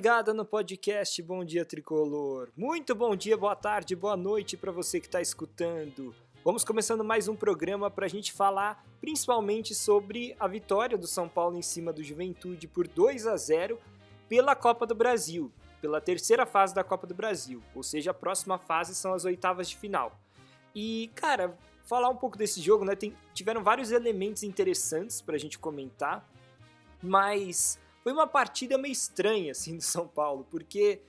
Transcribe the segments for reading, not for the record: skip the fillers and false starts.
ligada no podcast Bom Dia Tricolor. Muito bom dia, boa tarde, boa noite para você que está escutando. Vamos começando mais um programa para a gente falar principalmente sobre a vitória do São Paulo em cima do Juventude por 2-0 pela Copa do Brasil, pela terceira fase da Copa do Brasil, ou seja, a próxima fase são as oitavas de final. E, cara, falar um pouco desse jogo, né? Tiveram vários elementos interessantes para a gente comentar, mas foi uma partida meio estranha, assim, do São Paulo, porque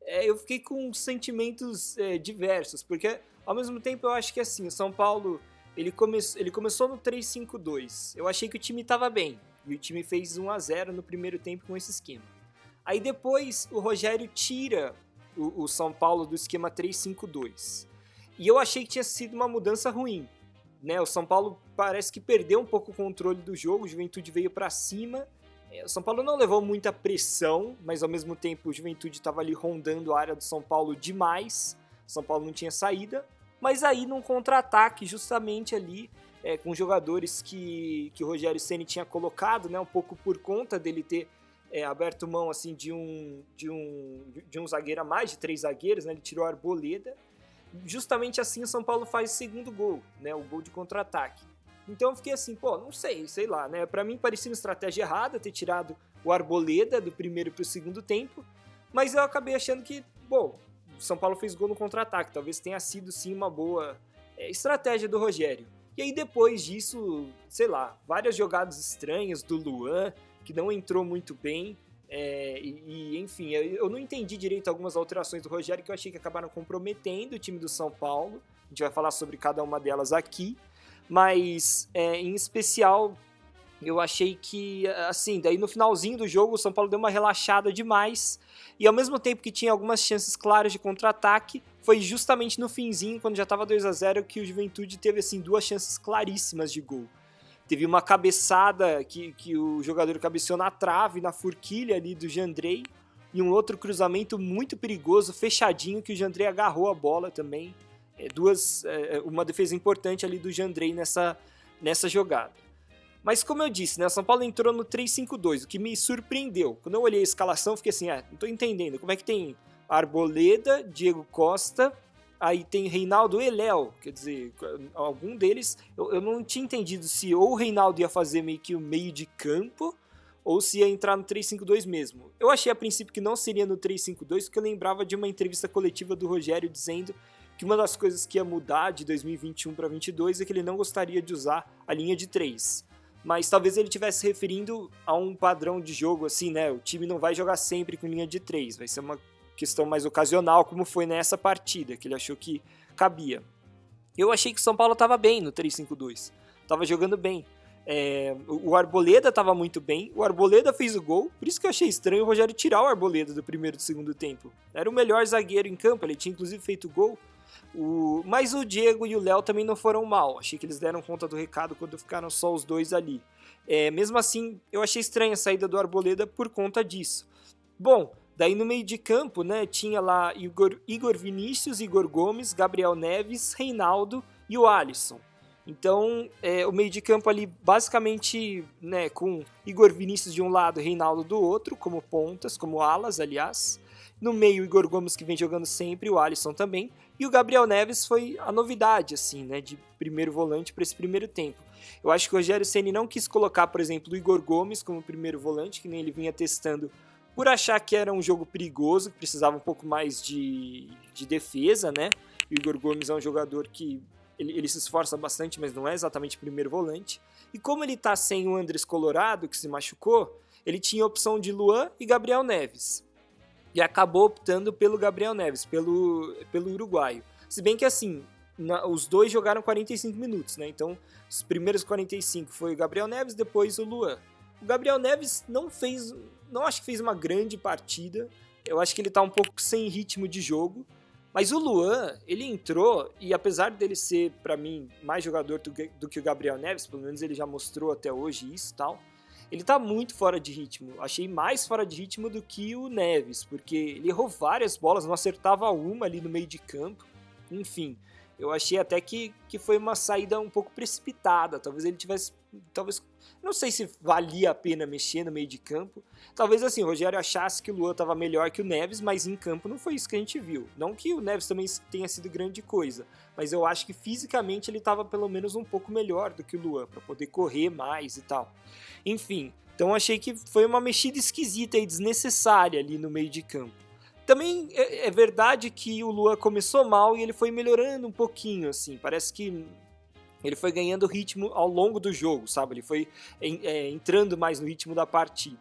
eu fiquei com sentimentos diversos, porque ao mesmo tempo eu acho que, assim, o São Paulo, ele começou no 3-5-2, eu achei que o time estava bem, e o time fez 1-0 no primeiro tempo com esse esquema. Aí depois o Rogério tira o São Paulo do esquema 3-5-2, e eu achei que tinha sido uma mudança ruim, né? O São Paulo parece que perdeu um pouco o controle do jogo, o Juventude veio para cima. O São Paulo não levou muita pressão, mas ao mesmo tempo o Juventude estava ali rondando a área do São Paulo demais. O São Paulo não tinha saída, mas aí num contra-ataque justamente ali com jogadores que o Rogério Ceni tinha colocado, né, um pouco por conta dele ter aberto mão assim de um zagueiro a mais, de 3 zagueiros, né, ele tirou a Arboleda. Justamente assim o São Paulo faz o segundo gol, né, o gol de contra-ataque. Então eu fiquei assim, não sei lá, né? Pra mim parecia uma estratégia errada ter tirado o Arboleda do primeiro pro segundo tempo, mas eu acabei achando que, o São Paulo fez gol no contra-ataque, talvez tenha sido sim uma boa estratégia do Rogério. E aí depois disso, sei lá, várias jogadas estranhas do Luan, que não entrou muito bem, enfim, eu não entendi direito algumas alterações do Rogério que eu achei que acabaram comprometendo o time do São Paulo, a gente vai falar sobre cada uma delas aqui. Mas, em especial, eu achei que, assim, daí no finalzinho do jogo o São Paulo deu uma relaxada demais e ao mesmo tempo que tinha algumas chances claras de contra-ataque, foi justamente no finzinho, quando já estava 2-0, que o Juventude teve, assim, 2 chances claríssimas de gol. Teve uma cabeçada que o jogador cabeceou na trave, na forquilha ali do Jandrei, e um outro cruzamento muito perigoso, fechadinho, que o Jandrei agarrou a bola também. Uma defesa importante ali do Jandrei nessa jogada. Mas como eu disse, né, o São Paulo entrou no 3-5-2, o que me surpreendeu. Quando eu olhei a escalação, eu fiquei assim, não tô entendendo, como é que tem Arboleda, Diego Costa, aí tem Reinaldo e Léo, quer dizer, algum deles, eu não tinha entendido se ou o Reinaldo ia fazer meio que o meio de campo, ou se ia entrar no 3-5-2 mesmo. Eu achei a princípio que não seria no 3-5-2, porque eu lembrava de uma entrevista coletiva do Rogério dizendo que uma das coisas que ia mudar de 2021 para 2022 é que ele não gostaria de usar a linha de 3. Mas talvez ele estivesse se referindo a um padrão de jogo, assim, né? O time não vai jogar sempre com linha de 3, vai ser uma questão mais ocasional, como foi nessa partida, que ele achou que cabia. Eu achei que o São Paulo estava bem no 3-5-2, estava jogando bem. O Arboleda estava muito bem, o Arboleda fez o gol, por isso que eu achei estranho o Rogério tirar o Arboleda do primeiro e do segundo tempo. Era o melhor zagueiro em campo, ele tinha inclusive feito o gol. Mas o Diego e o Léo também não foram mal. Achei que eles deram conta do recado quando ficaram só os dois ali. Mesmo assim, eu achei estranha a saída do Arboleda por conta disso. Bom, daí no meio de campo, né, tinha lá Igor Vinícius, Igor Gomes, Gabriel Neves, Reinaldo e o Alisson. Então, o meio de campo ali basicamente, né, com Igor Vinícius de um lado e Reinaldo do outro, como pontas, como alas, aliás. No meio, o Igor Gomes, que vem jogando sempre, o Alisson também. E o Gabriel Neves foi a novidade, assim, né, de primeiro volante para esse primeiro tempo. Eu acho que o Rogério Ceni não quis colocar, por exemplo, o Igor Gomes como primeiro volante, que nem ele vinha testando, por achar que era um jogo perigoso, que precisava um pouco mais de defesa, né? O Igor Gomes é um jogador que ele se esforça bastante, mas não é exatamente primeiro volante. E como ele tá sem o Andrés Colorado, que se machucou, ele tinha a opção de Luan e Gabriel Neves. E acabou optando pelo Gabriel Neves, pelo uruguaio. Se bem que assim, os dois jogaram 45 minutos, né? Então, os primeiros 45 foi o Gabriel Neves, depois o Luan. O Gabriel Neves não acho que fez uma grande partida. Eu acho que ele tá um pouco sem ritmo de jogo. Mas o Luan, ele entrou, e apesar dele ser, pra mim, mais jogador do que o Gabriel Neves, pelo menos ele já mostrou até hoje isso e tal, ele tá muito fora de ritmo. Achei mais fora de ritmo do que o Neves, porque ele errou várias bolas, não acertava uma ali no meio de campo. Enfim, Eu achei até que foi uma saída um pouco precipitada. Talvez ele tivesse... Não sei se valia a pena mexer no meio de campo. Talvez assim, o Rogério achasse que o Luan estava melhor que o Neves, mas em campo não foi isso que a gente viu. Não que o Neves também tenha sido grande coisa, mas eu acho que fisicamente ele estava pelo menos um pouco melhor do que o Luan, para poder correr mais e tal. Enfim, então achei que foi uma mexida esquisita e desnecessária ali no meio de campo. Também é verdade que o Luan começou mal e ele foi melhorando um pouquinho, assim. Parece que ele foi ganhando ritmo ao longo do jogo, sabe? Ele foi entrando mais no ritmo da partida.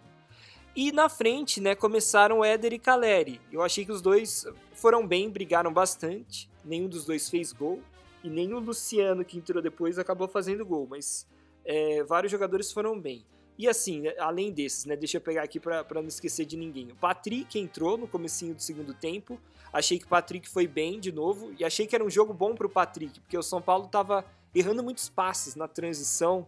E na frente, né, começaram Éder e Caleri. Eu achei que os dois foram bem, brigaram bastante. Nenhum dos dois fez gol. E nem o Luciano, que entrou depois, acabou fazendo gol. Mas vários jogadores foram bem. E assim, além desses, né, deixa eu pegar aqui para não esquecer de ninguém. O Patrick entrou no comecinho do segundo tempo. Achei que o Patrick foi bem de novo. E achei que era um jogo bom para o Patrick, porque o São Paulo estava errando muitos passes na transição.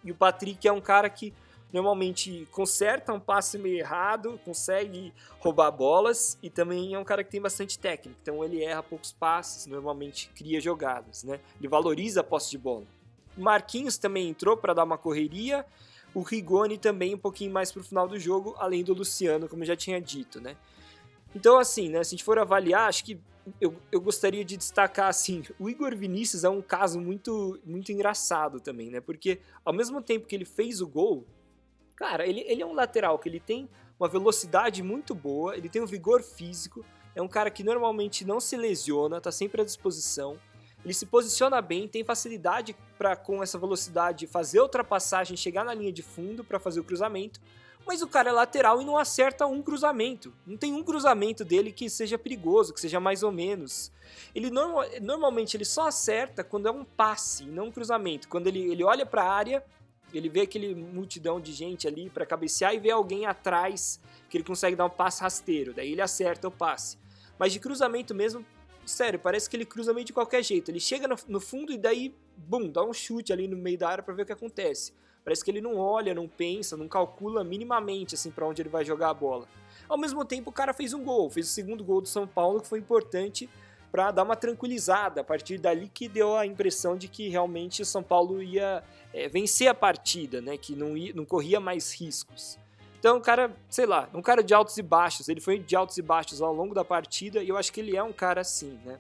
E o Patrick é um cara que normalmente conserta um passe meio errado, consegue roubar bolas e também é um cara que tem bastante técnica. Então ele erra poucos passes, normalmente cria jogadas, né? Ele valoriza a posse de bola. O Marquinhos também entrou para dar uma correria. O Rigoni também um pouquinho mais pro final do jogo, além do Luciano, como eu já tinha dito, né? Então, assim, né, se a gente for avaliar, acho que eu gostaria de destacar, assim, o Igor Vinícius é um caso muito, muito engraçado também, né? Porque ao mesmo tempo que ele fez o gol, cara, ele é um lateral que ele tem uma velocidade muito boa, ele tem um vigor físico, é um cara que normalmente não se lesiona, tá sempre à disposição. Ele se posiciona bem, tem facilidade para, com essa velocidade, fazer a ultrapassagem, chegar na linha de fundo para fazer o cruzamento, mas o cara é lateral e não acerta um cruzamento. Não tem um cruzamento dele que seja perigoso, que seja mais ou menos. Ele normalmente ele só acerta quando é um passe, não um cruzamento. Quando ele olha para a área, ele vê aquele multidão de gente ali para cabecear e vê alguém atrás que ele consegue dar um passe rasteiro, daí ele acerta o passe. Mas de cruzamento mesmo, sério, parece que ele cruza meio de qualquer jeito. Ele chega no fundo e daí, bum, dá um chute ali no meio da área pra ver o que acontece. Parece que ele não olha, não pensa, não calcula minimamente assim para onde ele vai jogar a bola. Ao mesmo tempo, o cara fez um gol, fez o segundo gol do São Paulo, que foi importante para dar uma tranquilizada. A partir dali que deu a impressão de que realmente o São Paulo ia vencer a partida, né? Que não corria mais riscos. Então, um cara, sei lá, um cara de altos e baixos. Ele foi de altos e baixos ao longo da partida e eu acho que ele é um cara assim, né?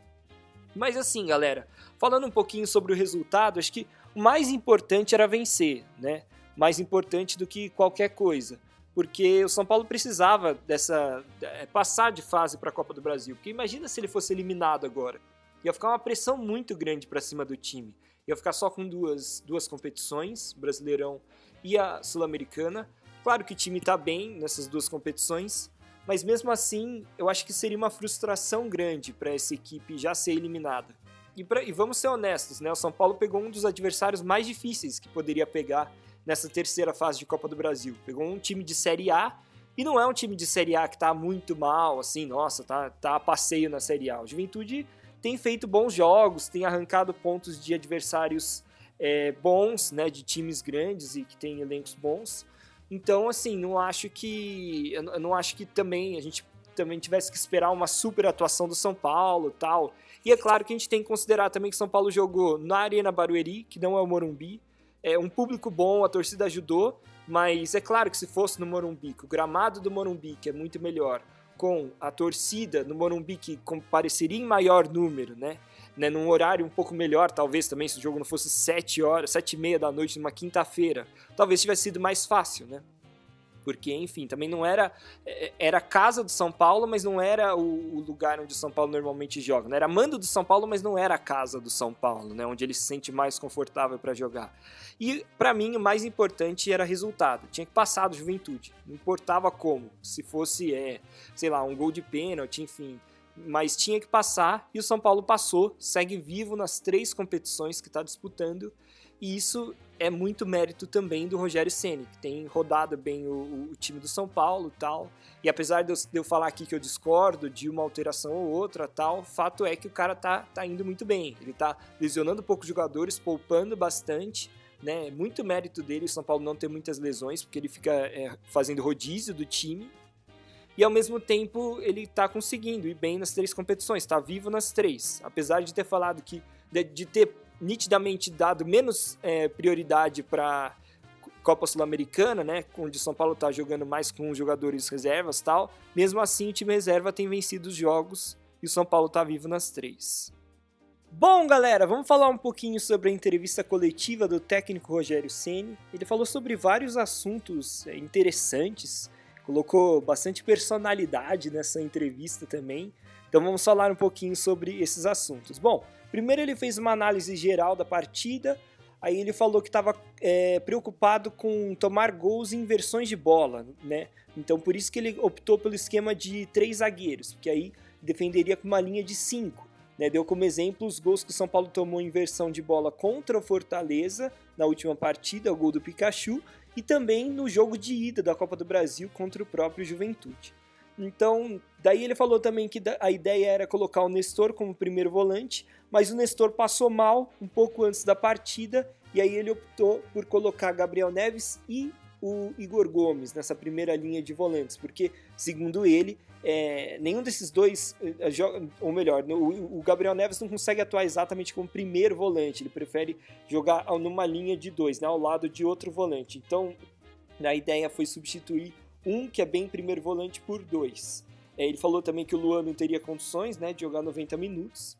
Mas assim, galera, falando um pouquinho sobre o resultado, acho que o mais importante era vencer, né? Mais importante do que qualquer coisa. Porque o São Paulo precisava passar de fase para a Copa do Brasil. Porque imagina se ele fosse eliminado agora. Ia ficar uma pressão muito grande para cima do time. Ia ficar só com duas competições, Brasileirão e a Sul-Americana. Claro que o time está bem nessas duas competições, mas mesmo assim eu acho que seria uma frustração grande para essa equipe já ser eliminada. E vamos ser honestos, né? O São Paulo pegou um dos adversários mais difíceis que poderia pegar nessa terceira fase de Copa do Brasil. Pegou um time de Série A, e não é um time de Série A que tá muito mal, assim, nossa, tá a passeio na Série A. O Juventude tem feito bons jogos, tem arrancado pontos de adversários bons, né, de times grandes e que tem elencos bons. Então, assim, eu não acho que também a gente também tivesse que esperar uma super atuação do São Paulo e tal. E é claro que a gente tem que considerar também que São Paulo jogou na Arena Barueri, que não é o Morumbi. É um público bom, a torcida ajudou, mas é claro que se fosse no Morumbi, que o gramado do Morumbi, que é muito melhor, com a torcida no Morumbi, que compareceria em maior número, né? Num horário um pouco melhor, talvez também, se o jogo não fosse 7h30 da noite, numa quinta-feira, talvez tivesse sido mais fácil, né? Porque, enfim, também não era a casa do São Paulo, mas não era o lugar onde o São Paulo normalmente joga, né? Era mando do São Paulo, mas não era a casa do São Paulo, né? Onde ele se sente mais confortável para jogar. E, para mim, o mais importante era resultado. Tinha que passar do Juventude. Não importava como. Se fosse, sei lá, um gol de pênalti, enfim. Mas tinha que passar e o São Paulo passou, segue vivo nas 3 competições que está disputando. E isso é muito mérito também do Rogério Ceni, que tem rodado bem o time do São Paulo e tal. E apesar de eu falar aqui que eu discordo de uma alteração ou outra tal, fato é que o cara tá indo muito bem. Ele tá lesionando poucos jogadores, poupando bastante, né? Muito mérito dele o São Paulo não ter muitas lesões, porque ele fica fazendo rodízio do time. e ao mesmo tempo ele está conseguindo ir bem nas 3 competições, está vivo nas 3, apesar de ter falado que de ter nitidamente dado menos prioridade para Copa Sul-Americana, né, onde o São Paulo está jogando mais com jogadores reservas e tal, mesmo assim o time reserva tem vencido os jogos e o São Paulo está vivo nas 3. Bom, galera, vamos falar um pouquinho sobre a entrevista coletiva do técnico Rogério Ceni. Ele falou sobre vários assuntos interessantes, colocou bastante personalidade nessa entrevista também, então vamos falar um pouquinho sobre esses assuntos. Bom, primeiro ele fez uma análise geral da partida, aí ele falou que estava preocupado com tomar gols em inversões de bola, né? Então por isso que ele optou pelo esquema de 3 zagueiros, porque aí defenderia com uma linha de 5. Né? Deu como exemplo os gols que o São Paulo tomou em inversão de bola contra o Fortaleza na última partida, o gol do Pikachu, e também no jogo de ida da Copa do Brasil contra o próprio Juventude. Então, daí ele falou também que a ideia era colocar o Nestor como primeiro volante, mas o Nestor passou mal um pouco antes da partida, e aí ele optou por colocar Gabriel Neves e o Igor Gomes nessa primeira linha de volantes, porque, segundo ele, nenhum desses dois, ou melhor, o Gabriel Neves não consegue atuar exatamente como primeiro volante, ele prefere jogar numa linha de 2, né, ao lado de outro volante. Então, a ideia foi substituir um que é bem primeiro volante por 2. Ele falou também que o Luan não teria condições, né, de jogar 90 minutos.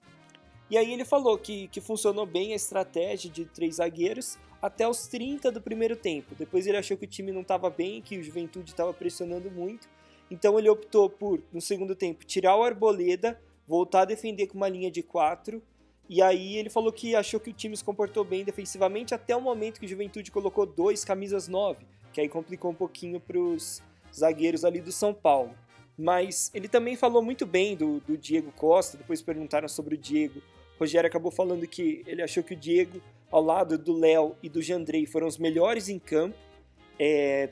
E aí ele falou que funcionou bem a estratégia de 3 zagueiros até os 30 do primeiro tempo. Depois ele achou que o time não estava bem, que o Juventude estava pressionando muito. Então ele optou por, no segundo tempo, tirar o Arboleda, voltar a defender com uma linha de 4. E aí ele falou que achou que o time se comportou bem defensivamente até o momento que o Juventude colocou 2 camisas 9, que aí complicou um pouquinho para os zagueiros ali do São Paulo. Mas ele também falou muito bem do Diego Costa, depois perguntaram sobre o Diego. O Rogério acabou falando que ele achou que o Diego, ao lado do Léo e do Jandrei, foram os melhores em campo.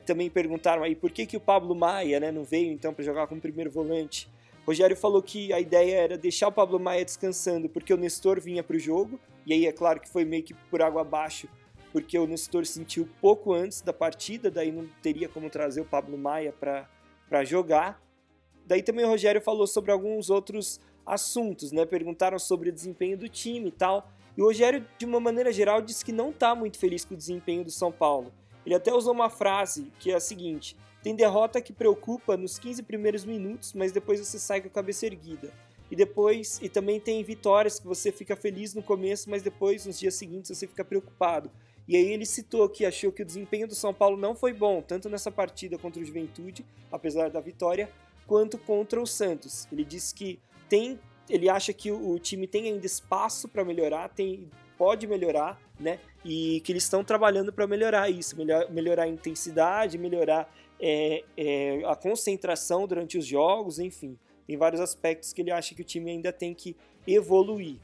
Também perguntaram aí por que o Pablo Maia, né, não veio então para jogar como primeiro volante. O Rogério falou que a ideia era deixar o Pablo Maia descansando porque o Nestor vinha para o jogo, e aí é claro que foi meio que por água abaixo, porque o Nestor sentiu pouco antes da partida, daí não teria como trazer o Pablo Maia para jogar. Daí também o Rogério falou sobre alguns outros assuntos, né? Perguntaram sobre o desempenho do time e tal. E o Rogério, de uma maneira geral, disse que não está muito feliz com o desempenho do São Paulo. Ele até usou uma frase que é a seguinte: tem derrota que preocupa nos 15 primeiros minutos, mas depois você sai com a cabeça erguida. E também tem vitórias que você fica feliz no começo, mas depois, nos dias seguintes, você fica preocupado. E aí ele citou que achou que o desempenho do São Paulo não foi bom, tanto nessa partida contra o Juventude, apesar da vitória, quanto contra o Santos. Ele disse que ele acha que o time tem ainda espaço para melhorar, pode melhorar, né? E que eles estão trabalhando para melhorar isso, melhorar a intensidade, melhorar a concentração durante os jogos, enfim. Tem vários aspectos que ele acha que o time ainda tem que evoluir.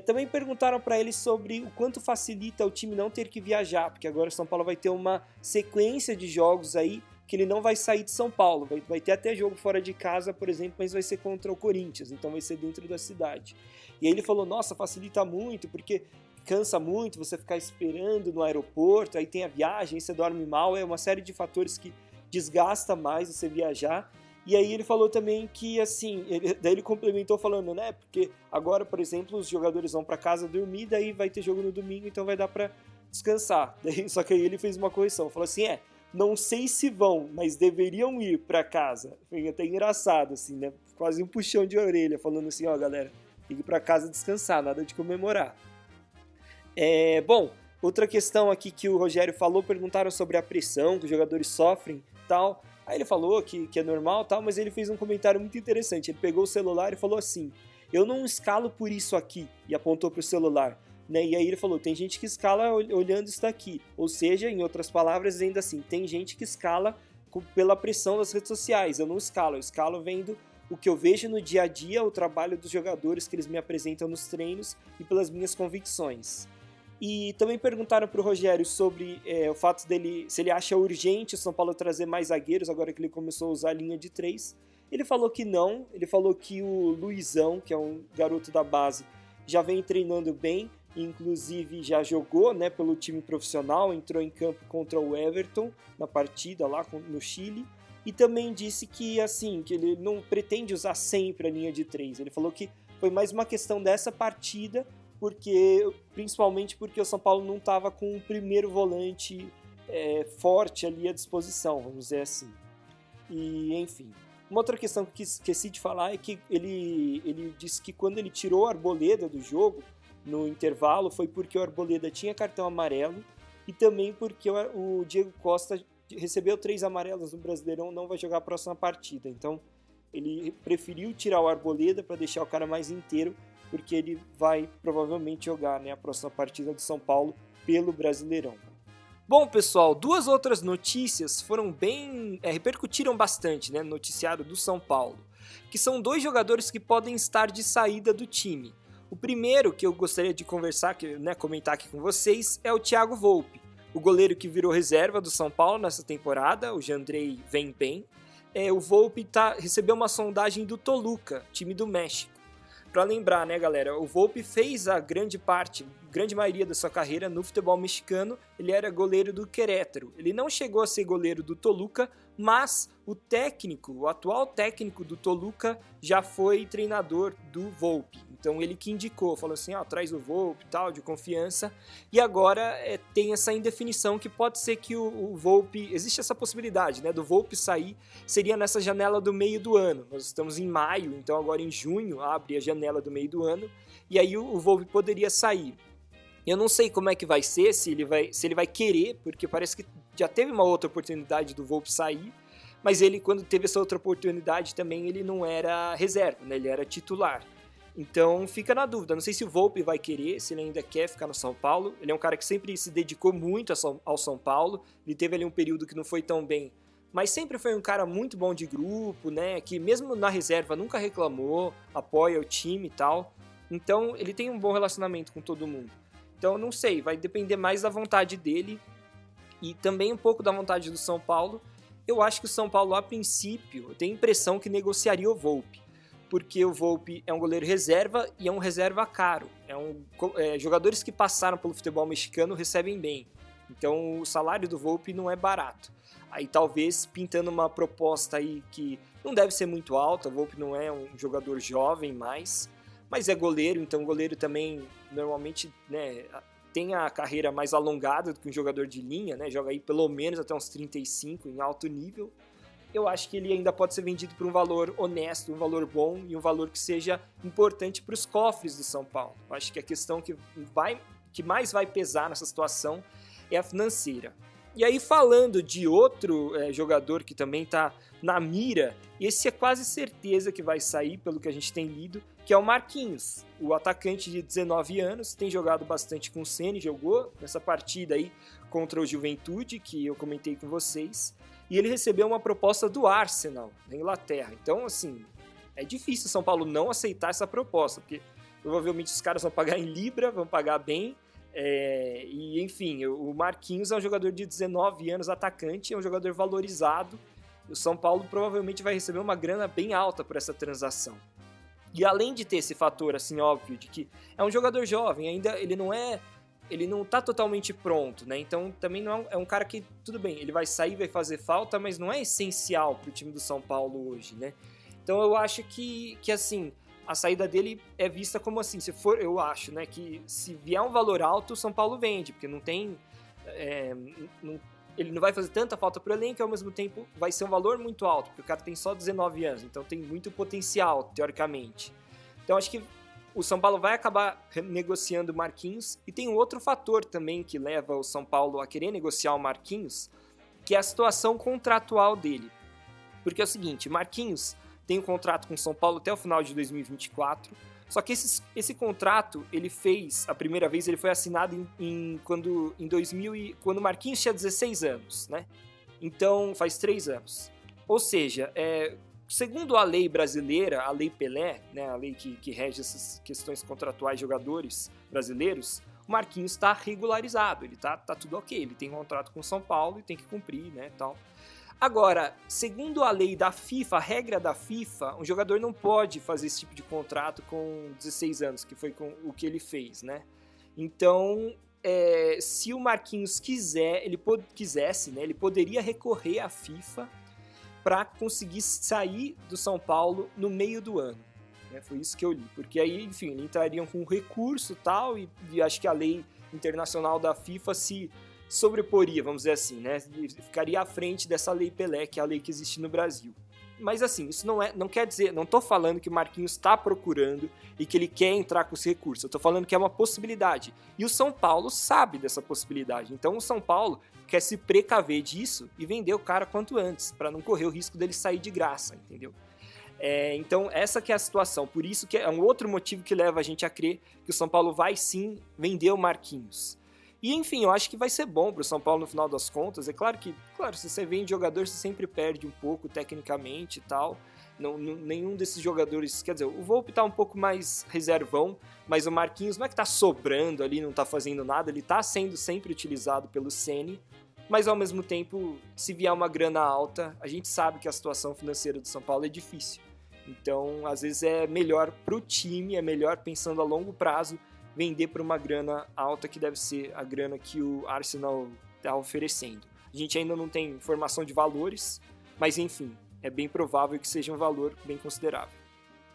Também perguntaram para ele sobre o quanto facilita o time não ter que viajar, porque agora o São Paulo vai ter uma sequência de jogos aí que ele não vai sair de São Paulo, vai ter até jogo fora de casa, por exemplo, mas vai ser contra o Corinthians, então vai ser dentro da cidade. E aí ele falou, nossa, facilita muito, porque cansa muito você ficar esperando no aeroporto, aí tem a viagem, aí você dorme mal, é uma série de fatores que desgasta mais você viajar. E aí ele falou também que, assim, daí ele complementou falando, né, porque agora, por exemplo, os jogadores vão para casa dormir, daí vai ter jogo no domingo, então vai dar para descansar. Só que aí ele fez uma correção, falou assim, não sei se vão, mas deveriam ir para casa. Foi até engraçado, assim, né, quase um puxão de orelha, falando assim, galera, tem que ir para casa descansar, nada de comemorar. Bom, outra questão aqui que o Rogério falou, perguntaram sobre a pressão que os jogadores sofrem e tal. Aí ele falou que é normal, tal, mas ele fez um comentário muito interessante. Ele pegou o celular e falou assim, eu não escalo por isso aqui, e apontou para o celular. Né? E aí ele falou, tem gente que escala olhando isso daqui. Ou seja, em outras palavras, dizendo assim, tem gente que escala pela pressão das redes sociais. Eu não escalo, eu escalo vendo o que eu vejo no dia a dia, o trabalho dos jogadores que eles me apresentam nos treinos e pelas minhas convicções. E também perguntaram para o Rogério sobre o fato dele, se ele acha urgente o São Paulo trazer mais zagueiros, agora que ele começou a usar a linha de 3. Ele falou que não, ele falou que o Luizão, que é um garoto da base, já vem treinando bem, inclusive já jogou, né, pelo time profissional, entrou em campo contra o Everton na partida lá no Chile. e também disse que, assim, que ele não pretende usar sempre a linha de 3. Ele falou que foi mais uma questão dessa partida, principalmente porque o São Paulo não estava com o primeiro volante forte ali à disposição, vamos dizer assim. E, enfim. Uma outra questão que esqueci de falar é que ele disse que quando ele tirou o Arboleda do jogo, no intervalo, foi porque o Arboleda tinha cartão amarelo e também porque o Diego Costa recebeu 3 amarelos no Brasileirão, não vai jogar a próxima partida. Então, ele preferiu tirar o Arboleda para deixar o cara mais inteiro, porque ele vai provavelmente jogar, né, a próxima partida do São Paulo pelo Brasileirão. Bom, pessoal, 2 outras notícias foram repercutiram bastante, né, no noticiário do São Paulo, que são 2 jogadores que podem estar de saída do time. O primeiro que eu gostaria de comentar aqui com vocês é o Thiago Volpi, o goleiro que virou reserva do São Paulo nessa temporada. O Jandrei vem bem. O Volpi recebeu uma sondagem do Toluca, time do México. Para lembrar, né, galera, o Volpi fez a grande maioria da sua carreira no futebol mexicano. Ele era goleiro do Querétaro. Ele não chegou a ser goleiro do Toluca, mas o atual técnico do Toluca já foi treinador do Volpi. Então ele que indicou, falou assim, traz o Volpi, tal, de confiança. E agora tem essa indefinição que pode ser que o Volpi, existe essa possibilidade, né, do Volpi sair, seria nessa janela do meio do ano. Nós estamos em maio, então agora em junho abre a janela do meio do ano, e aí o Volpi poderia sair. Eu não sei como é que vai ser, se ele vai querer, porque parece que já teve uma outra oportunidade do Volpi sair, mas ele, quando teve essa outra oportunidade também, ele não era reserva, né, ele era titular. Então fica na dúvida, não sei se o Volpi vai querer, se ele ainda quer ficar no São Paulo. Ele é um cara que sempre se dedicou muito ao São Paulo, ele teve ali um período que não foi tão bem, mas sempre foi um cara muito bom de grupo, né, que mesmo na reserva nunca reclamou, apoia o time e tal. Então ele tem um bom relacionamento com todo mundo. Então não sei, vai depender mais da vontade dele e também um pouco da vontade do São Paulo. Eu acho que o São Paulo, a princípio, eu tenho a impressão que negociaria o Volpi, porque o Volpi é um goleiro reserva e é um reserva caro. Jogadores que passaram pelo futebol mexicano recebem bem. Então o salário do Volpi não é barato. Aí talvez pintando uma proposta aí que não deve ser muito alta, o Volpi não é um jogador jovem mais, mas é goleiro, então o goleiro também normalmente, né, tem a carreira mais alongada do que um jogador de linha, né, joga aí pelo menos até uns 35 em alto nível. Eu acho que ele ainda pode ser vendido por um valor honesto, um valor bom e um valor que seja importante para os cofres do São Paulo. Eu acho que a questão que mais vai pesar nessa situação é a financeira. E aí, falando de outro jogador que também está na mira, esse é quase certeza que vai sair, pelo que a gente tem lido, que é o Marquinhos, o atacante de 19 anos, tem jogado bastante com o Ceni, jogou nessa partida aí contra o Juventude, que eu comentei com vocês, e ele recebeu uma proposta do Arsenal, na Inglaterra. Então, assim, é difícil o São Paulo não aceitar essa proposta, porque provavelmente os caras vão pagar em libra, vão pagar bem, e enfim, o Marquinhos é um jogador de 19 anos, atacante, é um jogador valorizado. O São Paulo provavelmente vai receber uma grana bem alta por essa transação. E além de ter esse fator, assim, óbvio, de que é um jogador jovem, ainda ele não tá totalmente pronto, né? Então também não é um cara que, tudo bem, ele vai sair, vai fazer falta, mas não é essencial pro time do São Paulo hoje, né? Então eu acho que assim, a saída dele é vista como assim, eu acho, né, que se vier um valor alto, o São Paulo vende, porque não tem, ele não vai fazer tanta falta pro elenco e ao mesmo tempo vai ser um valor muito alto, porque o cara tem só 19 anos, então tem muito potencial, teoricamente. Então acho que o São Paulo vai acabar negociando o Marquinhos, e tem um outro fator também que leva o São Paulo a querer negociar o Marquinhos, que é a situação contratual dele. Porque é o seguinte, Marquinhos tem um contrato com o São Paulo até o final de 2024, só que esse contrato, ele fez, a primeira vez ele foi assinado quando o Marquinhos tinha 16 anos, né? Então faz 3 anos. Ou seja, segundo a lei brasileira, a Lei Pelé, né, a lei que rege essas questões contratuais de jogadores brasileiros, o Marquinhos está regularizado, ele tá tudo ok, ele tem um contrato com o São Paulo e tem que cumprir, né, tal. Agora, segundo a lei da FIFA, a regra da FIFA, um jogador não pode fazer esse tipo de contrato com 16 anos, que foi com o que ele fez, né? Então, se o Marquinhos quisesse, né, ele poderia recorrer à FIFA para conseguir sair do São Paulo no meio do ano. Foi isso que eu li, porque aí, enfim, eles entrariam com recurso tal, e acho que a lei internacional da FIFA se sobreporia, vamos dizer assim, né? Ficaria à frente dessa lei Pelé, que é a lei que existe no Brasil. Mas assim, isso não quer dizer, não tô falando que o Marquinhos está procurando e que ele quer entrar com esse recurso, eu tô falando que é uma possibilidade. E o São Paulo sabe dessa possibilidade, então o São Paulo quer se precaver disso e vender o cara quanto antes, para não correr o risco dele sair de graça, entendeu? Então essa que é a situação, por isso que é um outro motivo que leva a gente a crer que o São Paulo vai sim vender o Marquinhos. E enfim, eu acho que vai ser bom para o São Paulo no final das contas. É claro que, se você vende jogador, você sempre perde um pouco tecnicamente e tal. Nenhum desses jogadores, quer dizer, o Volpi tá um pouco mais reservão, mas o Marquinhos não é que tá sobrando ali, não tá fazendo nada, ele tá sendo sempre utilizado pelo Ceni. Mas ao mesmo tempo, se vier uma grana alta, a gente sabe que a situação financeira do São Paulo é difícil. Então, às vezes é melhor pro time, é melhor pensando a longo prazo, vender por uma grana alta, que deve ser a grana que o Arsenal está oferecendo. A gente ainda não tem informação de valores, mas enfim, é bem provável que seja um valor bem considerável.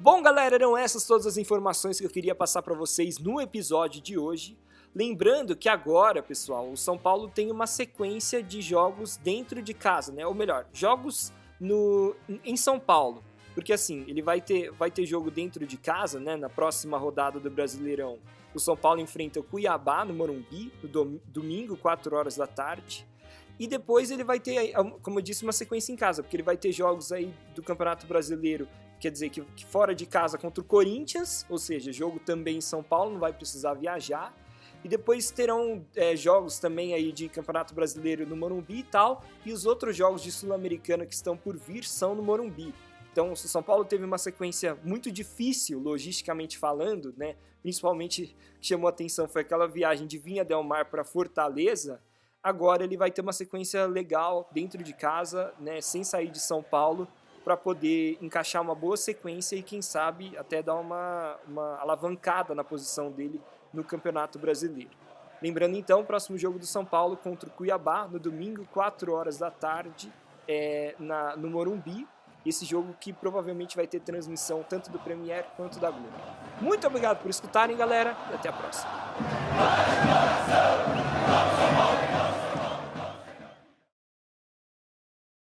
Bom, galera, eram essas todas as informações que eu queria passar para vocês no episódio de hoje. Lembrando que agora, pessoal, o São Paulo tem uma sequência de jogos dentro de casa, né? Ou melhor, jogos em São Paulo. Porque assim, ele vai ter jogo dentro de casa, né? Na próxima rodada do Brasileirão, o São Paulo enfrenta o Cuiabá no Morumbi, no domingo, 4 horas da tarde. E depois ele vai ter, como eu disse, uma sequência em casa, porque ele vai ter jogos aí do Campeonato Brasileiro, quer dizer, que fora de casa contra o Corinthians, ou seja, jogo também em São Paulo, não vai precisar viajar. E depois terão jogos também aí de Campeonato Brasileiro no Morumbi e tal, e os outros jogos de Sul-Americana que estão por vir são no Morumbi. Então, se o São Paulo teve uma sequência muito difícil, logisticamente falando, né? Principalmente, o que chamou a atenção foi aquela viagem de Vinha del Mar para Fortaleza. Agora ele vai ter uma sequência legal dentro de casa, né? Sem sair de São Paulo, para poder encaixar uma boa sequência e, quem sabe, até dar uma alavancada na posição dele no Campeonato Brasileiro. Lembrando, então, o próximo jogo do São Paulo contra o Cuiabá, no domingo, 4 horas da tarde, no Morumbi. Esse jogo que provavelmente vai ter transmissão tanto do Premiere quanto da Globo. Muito obrigado por escutarem, galera, e até a próxima.